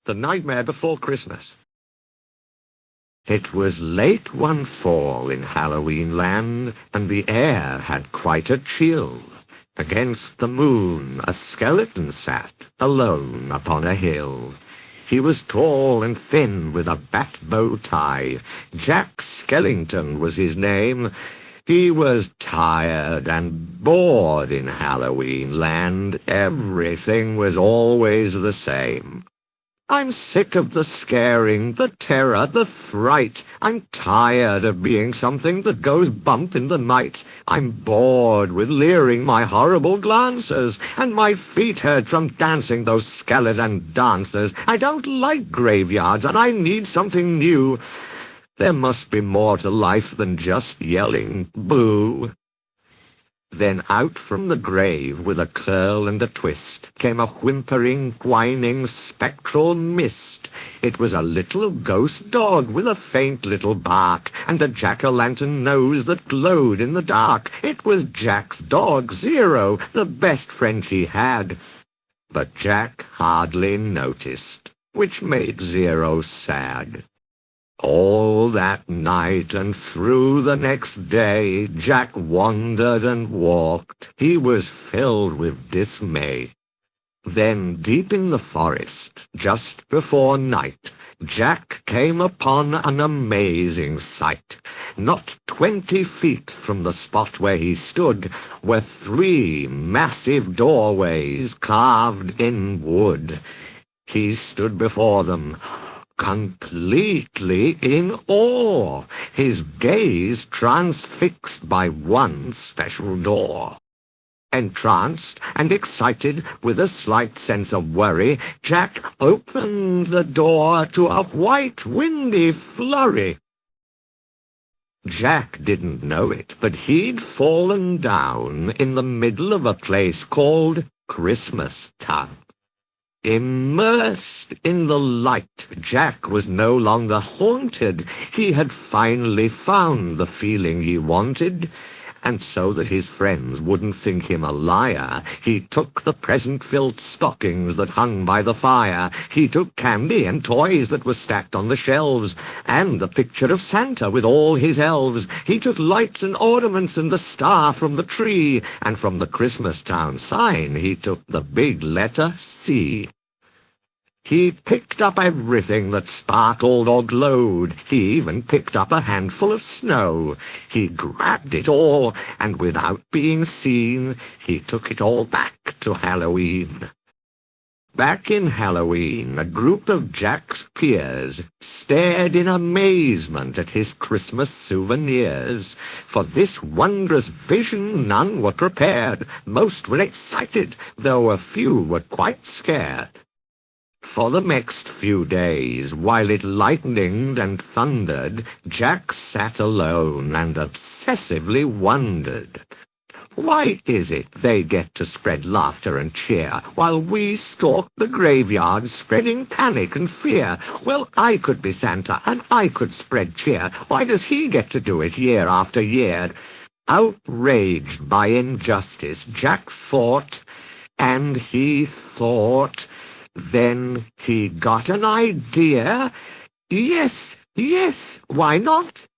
The Nightmare Before Christmas. It was late one fall in Halloween land, and the air had quite a chill. Against the moon a skeleton sat, alone upon a hill. He was tall and thin, with a bat bow tie. Jack Skellington was his name. He was tired and bored in Halloween land. Everything was always the same. I'm sick of the scaring, the terror, the fright. I'm tired of being something that goes bump in the night. I'm bored with leering my horrible glances, and my feet hurt from dancing those skeleton dances. I don't like graveyards, and I need something new. There must be more to life than just yelling, boo. Then out from the grave, with a curl and a twist, came a whimpering, whining, spectral mist. It was a little ghost dog with a faint little bark, and a jack-o'-lantern nose that glowed in the dark. It was Jack's dog, Zero, the best friend he had. But Jack hardly noticed, which made Zero sad. All that night and through the next day, Jack wandered and walked. He was filled with dismay. Then, deep in the forest, just before night, Jack came upon an amazing sight. Not 20 feet from the spot where he stood were 3 massive doorways carved in wood. He stood before them, completely in awe, his gaze transfixed by one special door. Entranced and excited, with a slight sense of worry, Jack opened the door to a white, windy flurry. Jack didn't know it, but he'd fallen down in the middle of a place called Christmas Town. Immersed in the light, Jack was no longer haunted. He had finally found the feeling he wanted, and so that his friends wouldn't think him a liar, he took the present-filled stockings that hung by the fire. He took candy and toys that were stacked on the shelves, and the picture of Santa with all his elves. He took lights and ornaments and the star from the tree, and from the Christmas Town sign he took the big letter C. He picked up everything that sparkled or glowed. He even picked up a handful of snow. He grabbed it all, and without being seen, he took it all back to Halloween. Back in Halloween, a group of Jack's peers stared in amazement at his Christmas souvenirs. For this wondrous vision none were prepared. Most were excited, though a few were quite scared. For the next few days, while it lightened and thundered, Jack sat alone and obsessively wondered. Why is it they get to spread laughter and cheer, while we stalk the graveyard spreading panic and fear? Well, I could be Santa, and I could spread cheer. Why does he get to do it year after year? Outraged by injustice, Jack thought, and he thought. Then he got an idea. Yes, why not?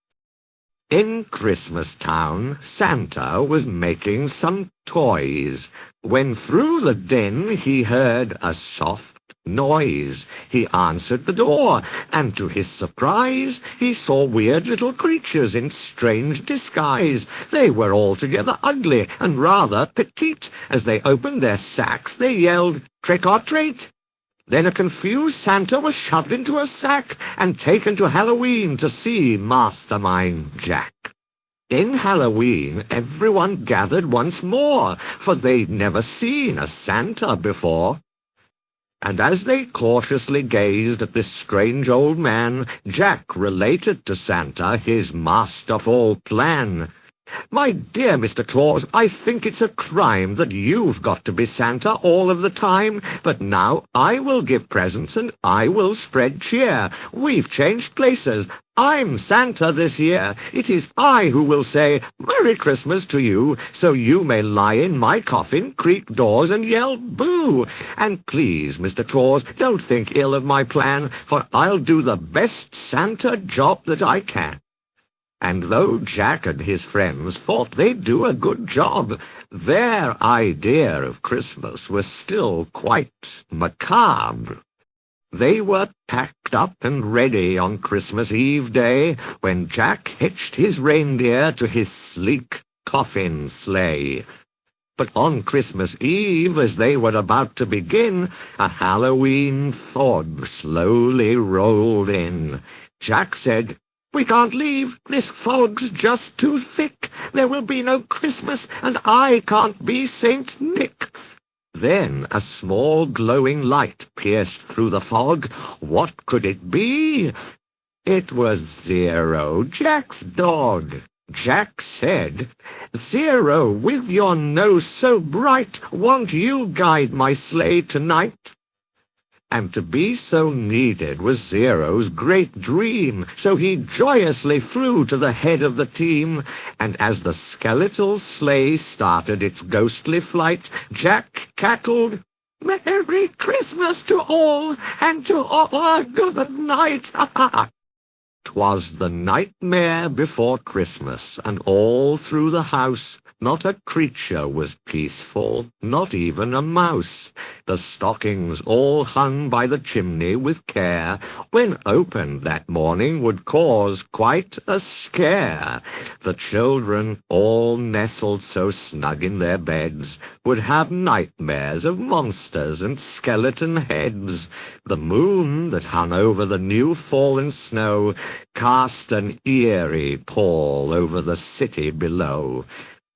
In Christmas Town, Santa was making some toys, when through the din he heard a soft noise. He answered the door, and to his surprise, he saw weird little creatures in strange disguise. They were altogether ugly and rather petite. As they opened their sacks, they yelled, "Trick or treat!" Then a confused Santa was shoved into a sack and taken to Halloween to see Mastermind Jack. In Halloween, everyone gathered once more, for they'd never seen a Santa before. And as they cautiously gazed at this strange old man, Jack related to Santa his masterful plan. My dear Mr. Claus, I think it's a crime that you've got to be Santa all of the time, but now I will give presents and I will spread cheer. We've changed places. I'm Santa this year. It is I who will say, Merry Christmas to you, so you may lie in my coffin, creak doors, and yell boo. And please, Mr. Claus, don't think ill of my plan, for I'll do the best Santa job that I can. And though Jack and his friends thought they'd do a good job, their idea of Christmas was still quite macabre. They were packed up and ready on Christmas Eve day when Jack hitched his reindeer to his sleek coffin sleigh. But on Christmas Eve, as they were about to begin, a Halloween fog slowly rolled in. Jack said, "We can't leave. This fog's just too thick. There will be no Christmas, and I can't be Saint Nick." Then a small glowing light pierced through the fog. What could it be? It was Zero, Jack's dog. Jack said, "Zero, with your nose so bright, won't you guide my sleigh tonight?" And to be so needed was Zero's great dream, so he joyously flew to the head of the team, and as the skeletal sleigh started its ghostly flight, Jack cackled, "Merry Christmas to all, and to all a good night!" 'Twas the nightmare before Christmas, and all through the house not a creature was peaceful, not even a mouse. The stockings all hung by the chimney with care, when opened that morning would cause quite a scare. The children, all nestled so snug in their beds, would have nightmares of monsters and skeleton heads. The moon that hung over the new fallen snow cast an eerie pall over the city below.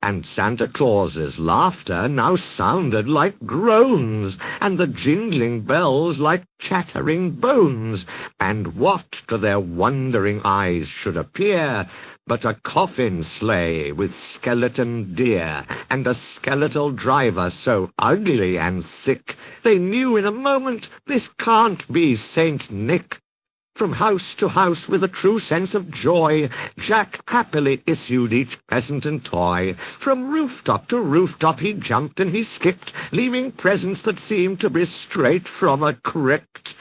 And Santa Claus's laughter now sounded like groans, and the jingling bells like chattering bones. And what to their wondering eyes should appear but a coffin sleigh with skeleton deer, and a skeletal driver so ugly and sick, they knew in a moment this can't be Saint Nick. From house to house, with a true sense of joy, Jack happily issued each present and toy. From rooftop to rooftop he jumped and he skipped, leaving presents that seemed to be straight from a crypt.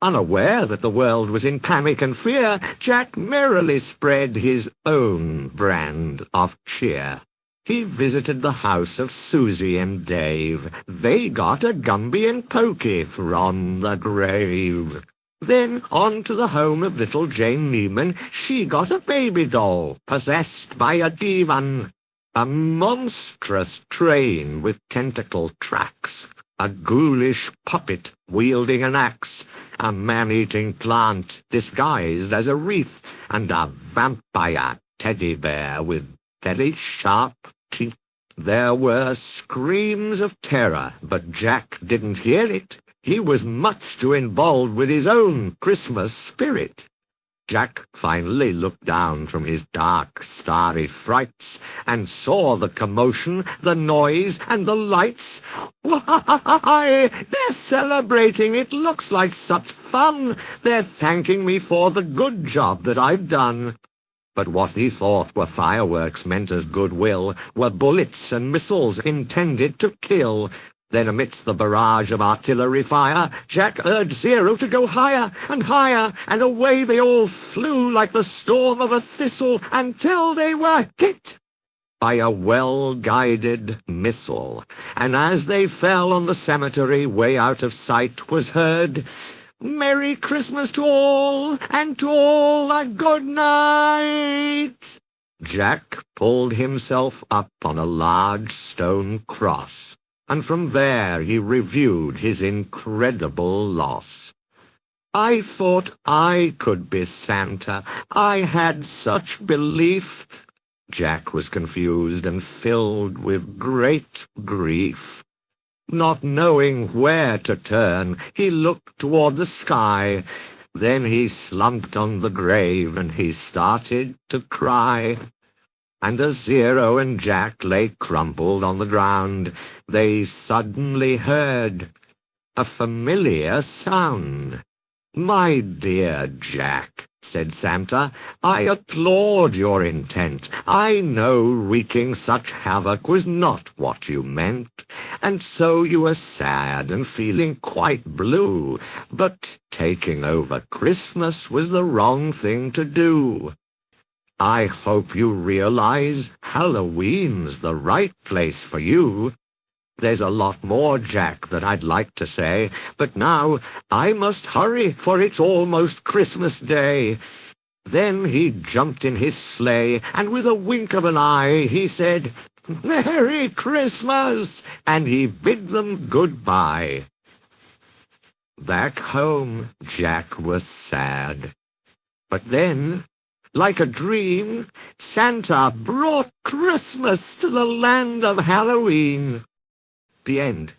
Unaware that the world was in panic and fear, Jack merrily spread his own brand of cheer. He visited the house of Susie and Dave. They got a Gumby and Pokey from the grave. Then on to the home of little Jane Neiman. She got a baby doll, possessed by a demon. A monstrous train with tentacle tracks. A ghoulish puppet wielding an axe. A man-eating plant disguised as a wreath. And a vampire teddy bear with very sharp teeth. There were screams of terror, but Jack didn't hear it. He was much too involved with his own Christmas spirit. Jack finally looked down from his dark, starry frights and saw the commotion, the noise, and the lights. Why, they're celebrating! It looks like such fun! They're thanking me for the good job that I've done. But what he thought were fireworks meant as goodwill were bullets and missiles intended to kill. Then amidst the barrage of artillery fire, Jack urged Zero to go higher, and away they all flew like the storm of a thistle until they were hit by a well-guided missile. And as they fell on the cemetery way out of sight was heard, "Merry Christmas to all, and to all a good night." Jack pulled himself up on a large stone cross, and from there he reviewed his incredible loss. "I thought I could be Santa. I had such belief." Jack was confused and filled with great grief. Not knowing where to turn, he looked toward the sky. Then he slumped on the grave and he started to cry. And as Zero and Jack lay crumpled on the ground, they suddenly heard a familiar sound. "My dear Jack," said Santa, "I applaud your intent. I know wreaking such havoc was not what you meant, and so you were sad and feeling quite blue, but taking over Christmas was the wrong thing to do. I hope you realize Halloween's the right place for you. There's a lot more, Jack, that I'd like to say, but now I must hurry, for it's almost Christmas Day." Then he jumped in his sleigh, and with a wink of an eye he said, "Merry Christmas!" and he bid them goodbye. Back home, Jack was sad. But then, like a dream, Santa brought Christmas to the land of Halloween. The end.